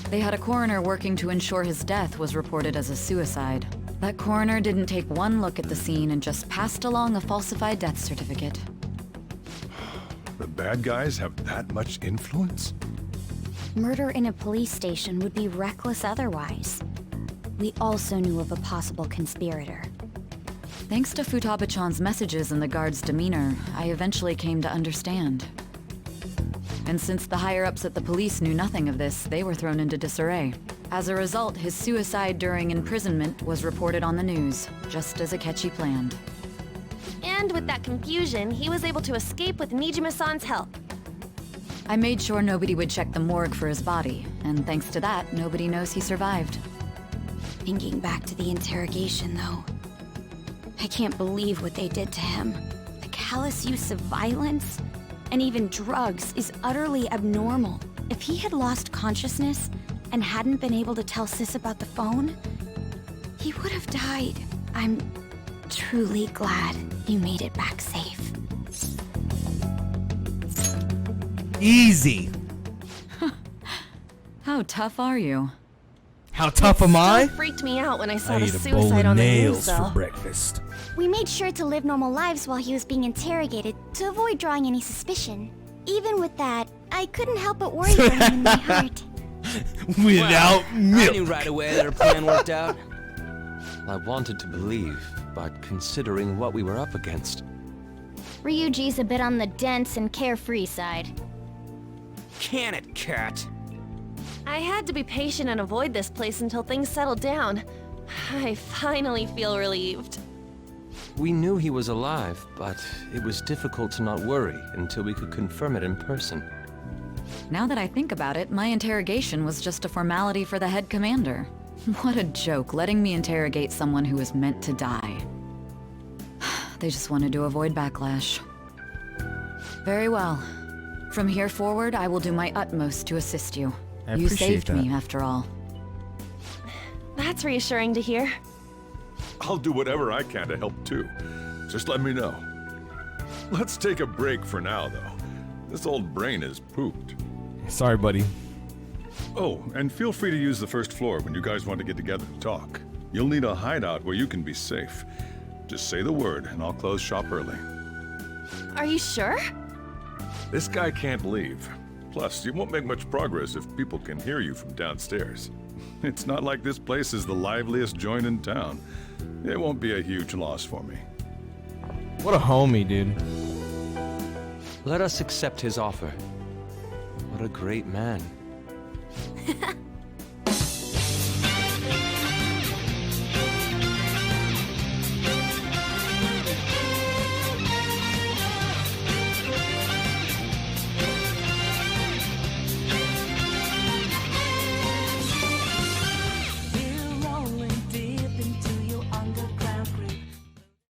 They had a coroner working to ensure his death was reported as a suicide. That coroner didn't take one look at the scene and just passed along a falsified death certificate. The bad guys have that much influence? Murder in a police station would be reckless otherwise. We also knew of a possible conspirator. Thanks to Futaba-chan's messages and the guard's demeanor, I eventually came to understand. And since the higher-ups at the police knew nothing of this, they were thrown into disarray. As a result, his suicide during imprisonment was reported on the news, just as Akechi planned. And with that confusion, he was able to escape with Nijima-san's help. I made sure nobody would check the morgue for his body, and thanks to that, nobody knows he survived. Thinking back to the interrogation, though, I can't believe what they did to him. The callous use of violence and even drugs is utterly abnormal. If he had lost consciousness and hadn't been able to tell Sis about the phone, he would have died. I'm truly glad you made it back safe. Easy. How tough are you? How tough am I? Still freaked me out when I saw I the ate a bowl suicide of on the news, nails though. for breakfast. We made sure to live normal lives while he was being interrogated to avoid drawing any suspicion. Even with that, I couldn't help but worry for him in my heart. Without milk. I knew right away that our plan worked out. I wanted to believe, but considering what we were up against. Ryuji's a bit on the dense and carefree side. Can it, cat? I had to be patient and avoid this place until things settled down. I finally feel relieved. We knew he was alive, but it was difficult to not worry until we could confirm it in person. Now that I think about it, my interrogation was just a formality for the head commander. What a joke, letting me interrogate someone who was meant to die. They just wanted to avoid backlash. Very well. From here forward, I will do my utmost to assist you. I You appreciate saved me, that. after all. That's reassuring to hear. I'll do whatever I can to help too. Just let me know. Let's take a break for now, though. This old brain is pooped. Sorry, buddy. Oh, and feel free to use the first floor when you guys want to get together and talk. You'll need a hideout where you can be safe. Just say the word, and I'll close shop early. Are you sure? This guy can't leave. Plus, you won't make much progress if people can hear you from downstairs. It's not like this place is the liveliest joint in town. It won't be a huge loss for me. What a homie, dude. Let us accept his offer. What a great man.